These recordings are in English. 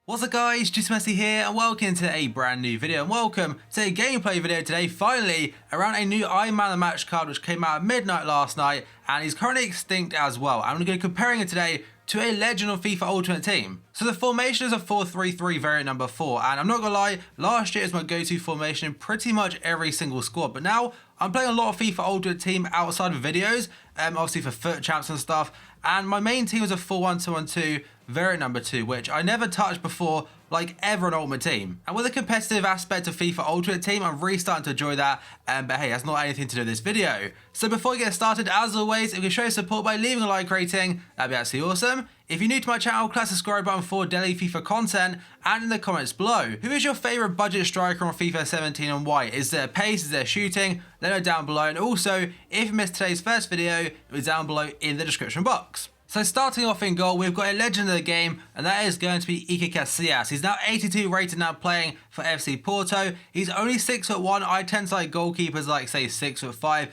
What's up guys, Just Messi here and welcome to a brand new video and welcome to a gameplay video today, finally, around a new iMOTM Match card which came out at midnight last night and is currently extinct as well. I'm going to be comparing it today to a legend of FIFA Ultimate Team. So the formation is a 4-3-3 variant number 4, and I'm not gonna lie, last year is my go-to formation in pretty much every single squad, but now I'm playing a lot of FIFA Ultimate Team outside of videos, obviously for foot champs and stuff, and my main team is a 4-1-2-1-2 variant number 2, which I never touched before, like ever in Ultimate Team. And with the competitive aspect of FIFA Ultimate Team, I'm really starting to enjoy that, but hey, that's not anything to do with this video. So before we get started, as always, if you can show support by leaving a like rating, that'd be absolutely awesome. If you're new to my channel, click the subscribe button for daily FIFA content, and in the comments below, who is your favourite budget striker on FIFA 17 and why? Is there pace, is there shooting? Let me know down below, and also, if you missed today's first video, it was down below in the description box. So starting off in goal, we've got a legend of the game, and that is going to be Iker Casillas. He's now 82 rated, now playing for FC Porto. He's only 6'1". I tend to like goalkeepers like say 6'5".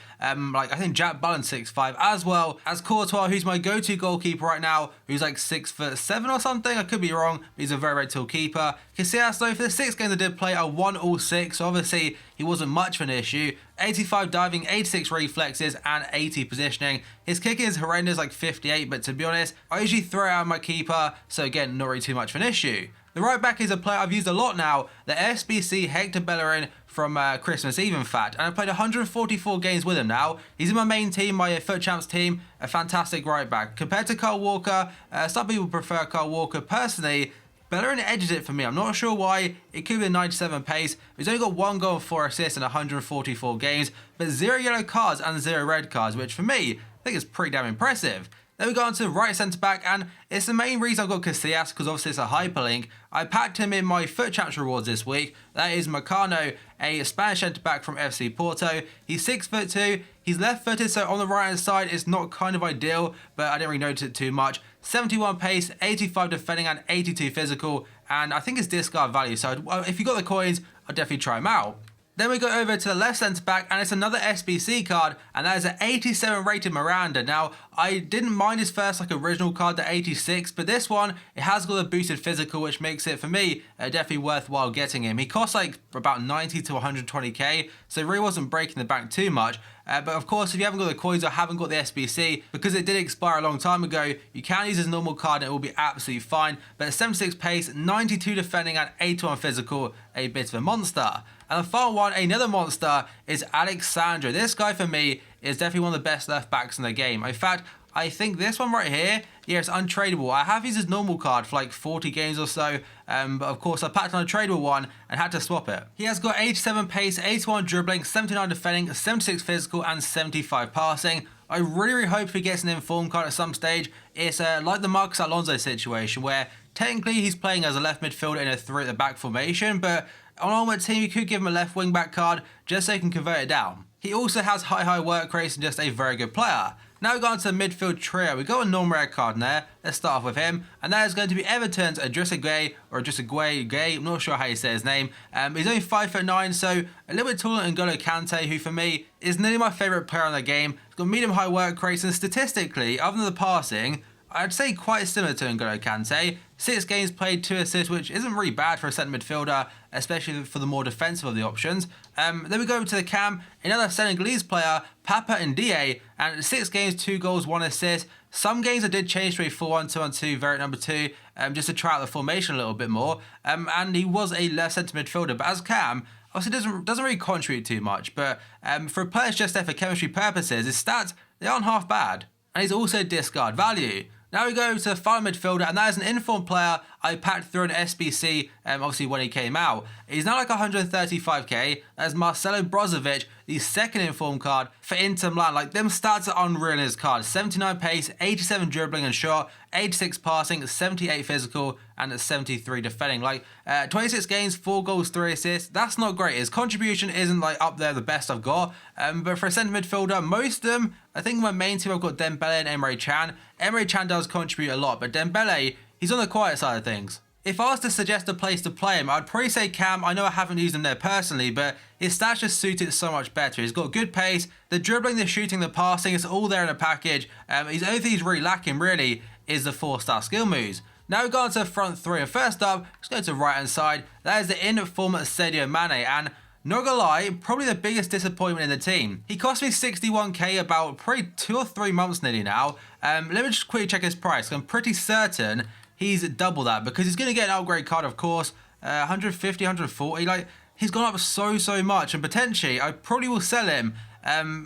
Like I think Jack Bullen's 6'5", as well as Courtois, who's my go-to goalkeeper right now, who's like 6'7" or something. I could be wrong, but he's a very, very tall keeper. Casillas, though, for the 6 games I did play, I won all 6, so obviously he wasn't much of an issue. 85 diving, 86 reflexes, and 80 positioning. His kicking is horrendous, like 58, but to be honest, I usually throw out my keeper, so again, not really too much of an issue. The right back is a player I've used a lot now, the SBC Hector Bellerin from Christmas Eve, in fact, and I've played 144 games with him now. He's in my main team, my Foot Champs team, a fantastic right back. Compared to Kyle Walker, some people prefer Kyle Walker. Personally, Bellerin edges it for me. I'm not sure why. It could be a 97 pace. He's only got 1 goal and 4 assists in 144 games, but 0 yellow cards and 0 red cards, which for me, I think is pretty damn impressive. Then we go on to right centre back, and it's the main reason I've got Casillas, because obviously it's a hyperlink. I packed him in my Foot Champs rewards this week. That is Meccano, a Spanish centre back from FC Porto. He's 6'2", he's left footed, so on the right hand side it's not kind of ideal, but I didn't really notice it too much. 71 pace, 85 defending, and 82 physical, and I think it's discard value, so if you got the coins, I'd definitely try him out. Then we go over to the left centre back, and it's another SBC card, and that is an 87 rated Miranda. Now, I didn't mind his first like original card, the 86, but this one, it has got a boosted physical, which makes it, for me, definitely worthwhile getting him. He costs like about 90 to 120k, so it really wasn't breaking the bank too much. But of course, if you haven't got the coins or haven't got the SBC, because it did expire a long time ago, you can use his normal card and it will be absolutely fine. But at 76 pace, 92 defending, and 81 physical, a bit of a monster. And the final one, another monster, is Alexandra. This guy, for me, is definitely one of the best left backs in the game. In fact, I think this one right here, yeah, it's untradeable. I have used his normal card for like 40 games or so, but of course I packed on a tradable one and had to swap it. He has got 87 pace, 81 dribbling, 79 defending, 76 physical, and 75 passing. I really hope he gets an informed card at some stage. It's like the Marcus Alonso situation, where technically he's playing as a left midfielder in a 3 at the back formation, but on Ultimate Team you could give him a left wing back card just so he can convert it down. He also has high work rates and just a very good player. Now we go on to the midfield trio. We got a non-rare card in there. Let's start off with him. And that is going to be Everton's Idrissa Gueye, or Idrissa Gueye, I'm not sure how you say his name. He's only 5'9", so a little bit taller than N'Golo Kante, who for me is nearly my favourite player in the game. He's got medium high work rates, and statistically, other than the passing, I'd say quite similar to N'Golo Kante. 6 games played, 2 assists, which isn't really bad for a centre midfielder, especially for the more defensive of the options. Then we go over to the cam, another Senegalese player, Papa Ndiaye, and 6 games, 2 goals, 1 assist. Some games I did change to a 4-1-2-1-2 variant number 2, just to try out the formation a little bit more. And he was a left centre midfielder, but as cam, obviously doesn't really contribute too much. But for a player just there for chemistry purposes, his stats, they aren't half bad. And he's also discard value. Now we go to the final midfielder, and that is an informed player I packed through an SBC, obviously when he came out. He's now like 135k. That's Marcelo Brozovic, the second informed card for Inter Milan. Like, them stats are unreal in his card. 79 pace, 87 dribbling and shot, 86 passing, 78 physical, and 73 defending. Like, 26 games, 4 goals, 3 assists. That's not great. His contribution isn't like up there the best I've got. But for a centre midfielder, most of them, I think my main team I've got Dembele and Emre Can. Emre Can does contribute a lot, but Dembele, he's on the quiet side of things. If I was to suggest a place to play him, I'd probably say Cam. I know I haven't used him there personally, but his stats just suit it so much better. He's got good pace, the dribbling, the shooting, the passing, it's all there in a package. His only thing he's really lacking, really, is the 4-star skill moves. Now we go on to the front three, and first up, let's go to the right hand side. That is the in-form Sadio Mane, and not gonna lie, probably the biggest disappointment in the team. He cost me 61k about probably 2 or 3 months nearly now. Let me just quickly check his price. I'm pretty certain he's double that because he's gonna get an upgrade card, of course. 150, 140, like he's gone up so much, and potentially I probably will sell him.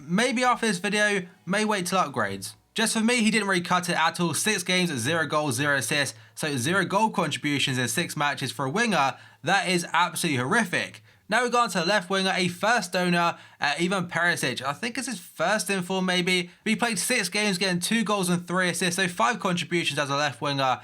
Maybe after this video, may wait till upgrades. Just for me, he didn't really cut it at all. 6 games, 0 goals, 0 assists, so 0 goal contributions in 6 matches for a winger. That is absolutely horrific. Now we go on to the left winger, a first donor, Ivan Perisic. I think it's his first in form maybe. But he played 6 games, getting 2 goals and 3 assists, so 5 contributions as a left winger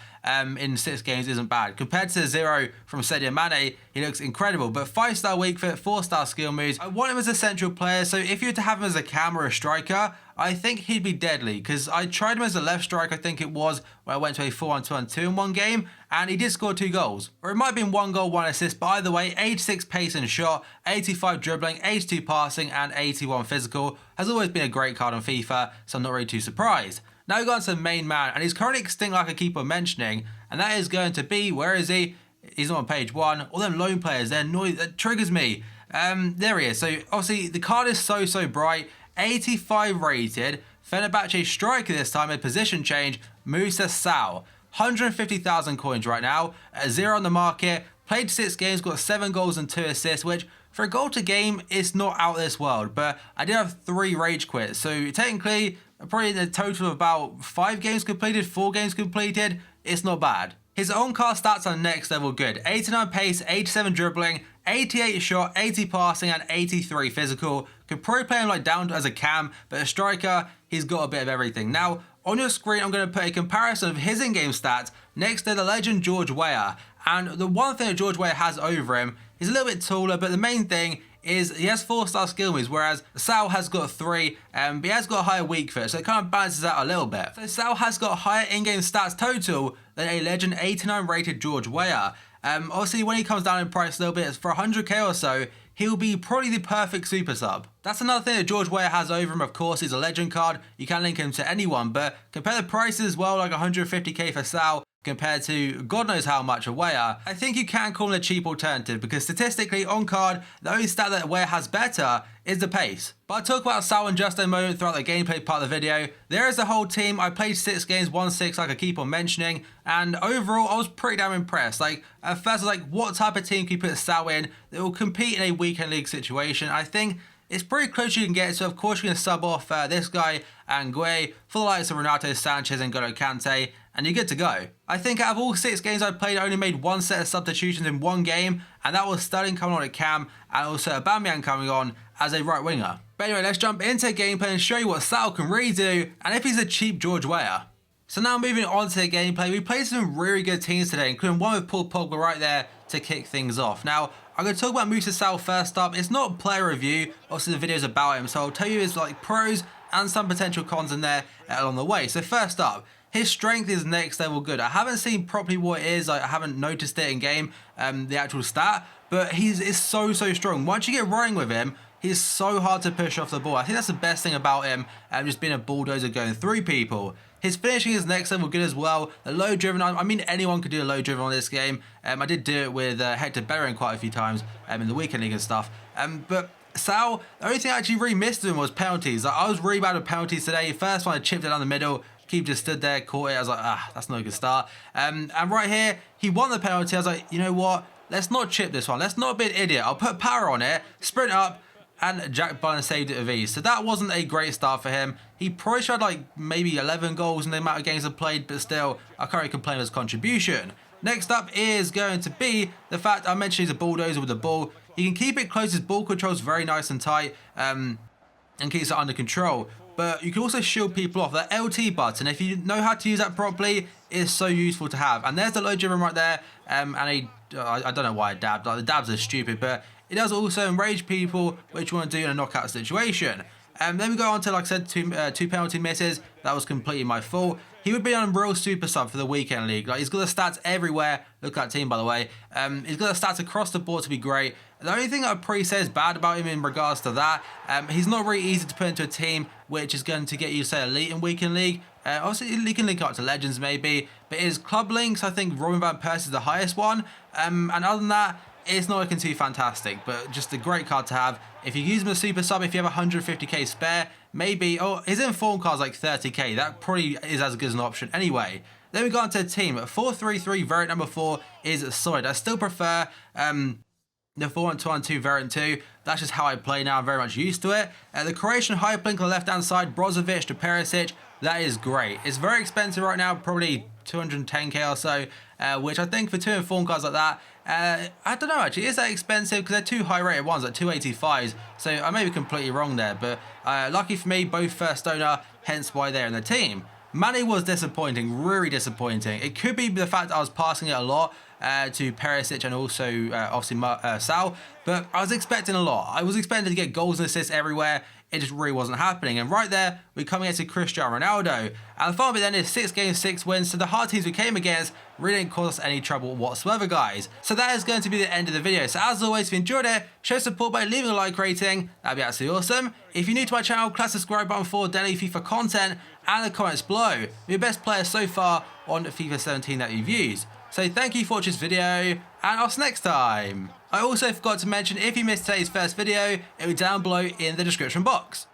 in 6 games isn't bad. Compared to 0 from Sadio Mane, he looks incredible. But 5-star weak foot, 4-star skill moves. I want him as a central player, so if you were to have him as a cam or a striker, I think he'd be deadly, because I tried him as a left striker, I think it was, when I went to a 4-on-2-on-2 in one game, and he did score 2 goals. Or it might have been 1 goal, 1 assist, but either way, 86 pace and shot, 85 dribbling, 82 passing, and 81 physical. Has always been a great card on FIFA, so I'm not really too surprised. Now we go on to the main man, and he's currently extinct like I keep on mentioning, and that is going to be, where is he? He's not on page 1. All them lone players, they're annoying, that triggers me. There he is. So obviously the card is so bright, 85 rated. Fenerbahce striker this time, a position change, moves to SOW. 150,000 coins right now, 0 on the market, played 6 games, got 7 goals and 2 assists, which for a goal to game, it's not out of this world, but I did have 3 rage quits, so technically, probably a total of about 5 games completed, 4 games completed, it's not bad. His on-card stats are next level good, 89 pace, 87 dribbling, 88 shot, 80 passing, and 83 physical. Could probably play him like down as a cam, but a striker, he's got a bit of everything. Now, on your screen, I'm going to put a comparison of his in-game stats next to the legend George Weah. And the one thing that George Weah has over him, he's a little bit taller, but the main thing is he has 4-star skill moves, whereas SOW has got 3, but he has got a higher weak foot, so it kind of balances out a little bit. So SOW has got higher in-game stats total than a legend 89 rated George Weah. Obviously, when he comes down in price a little bit, for 100k or so, he'll be probably the perfect super sub. That's another thing that George Weah has over him, of course. He's a legend card. You can link him to anyone, but compare the prices as well, like 150k for SOW compared to God knows how much of Weah. I think you can call him a cheap alternative, because statistically on card, the only stat that Weah has better is the pace. But I'll talk about SOW in just a moment throughout the gameplay part of the video. There is the whole team. I played 6 games, 1-6 like I keep on mentioning, and overall I was pretty damn impressed. Like at first I was like, what type of team can you put SOW in that will compete in a weekend league situation? I think it's pretty close you can get, so of course you're going to sub off this guy and Guay for the likes of Renato Sanchez and N'Golo Kante, and you're good to go. I think out of all 6 games I played, I only made 1 set of substitutions in 1 game, and that was Sterling coming on at cam, and also Aubameyang coming on as a right winger. But anyway, let's jump into gameplay and show you what SOW can really do, and if he's a cheap George Weah. So now moving on to the gameplay, we played some really good teams today, including one with Paul Pogba right there to kick things off. Now, I'm going to talk about Moussa Sow first up. It's not a player review, obviously the video's about him, so I'll tell you his like pros and some potential cons in there along the way. So first up, his strength is next level good. I haven't seen properly what it is, I haven't noticed it in game, the actual stat, but he's so strong. Once you get running with him, he's so hard to push off the ball. I think that's the best thing about him, just being a bulldozer going through people. His finishing is next level good as well. The low driven, I mean anyone could do a low driven on this game. I did do it with Hector Bellerin quite a few times in the weekend league and stuff. But SOW, the only thing I actually really missed him was penalties. Like, I was really bad with penalties today. First one I chipped it down the middle. Keeper just stood there, caught it. I was like, that's not a good start. And right here, he won the penalty. I was like, you know what? Let's not chip this one. Let's not be an idiot. I'll put power on it, sprint up, and Jack Byrne saved it with ease. So that wasn't a great start for him. He probably should have like maybe 11 goals in the amount of games I've played, but still, I can't really complain of his contribution. Next up is going to be the fact I mentioned he's a bulldozer with the ball. He can keep it close, his ball control's very nice and tight, and keeps it under control. But you can also shield people off. That LT button, if you know how to use that properly, is so useful to have. And there's the low driven right there, and I don't know why I dabbed. Like, the dabs are stupid, but it does also enrage people, which you want to do in a knockout situation. Then we go on to, like I said, two penalty misses. That was completely my fault. He would be on real super sub for the weekend league. Like, he's got the stats everywhere. Look at that team, by the way. He's got the stats across the board to be great. The only thing I'd probably say is bad about him in regards to that, he's not really easy to put into a team which is going to get you, say, elite in weekend league. Obviously, you can link up to Legends maybe, but his club links, I think Robin van Persie is the highest one. And other than that, it's not looking too fantastic, but just a great card to have. If you use him as super sub, if you have 150k spare, maybe, his inform card's like 30k. That probably is as good as an option anyway. Then we got into the team. 4-3-3 variant number 4 is solid. I still prefer the 4-1-2-1-2 variant 2. That's just how I play now. I'm very much used to it. The Croatian hyperlink on the left-hand side, Brozovic to Perisic. That is great. It's very expensive right now, probably 210k or so, which I think for 2 inform cards like that, I don't know actually, is that expensive? Because they're 2 high-rated ones, like 285s, so I may be completely wrong there, but lucky for me, both first owner, hence why they're in the team. Mane was disappointing, really disappointing. It could be the fact that I was passing it a lot to Perisic and also obviously SOW, but I was expecting a lot. I was expecting to get goals and assists everywhere. It just really wasn't happening. And right there, we're coming into Cristiano Ronaldo. And the fun bit then is 6 games, 6 wins. So the hard teams we came against really didn't cause us any trouble whatsoever, guys. So that is going to be the end of the video. So as always, if you enjoyed it, show support by leaving a like rating. That'd be absolutely awesome. If you're new to my channel, click the subscribe button for daily FIFA content and the comments below. Your best player so far on FIFA 17 that you've used. So thank you for watching this video, and I'll see you next time. I also forgot to mention, if you missed today's first video, it will be down below in the description box.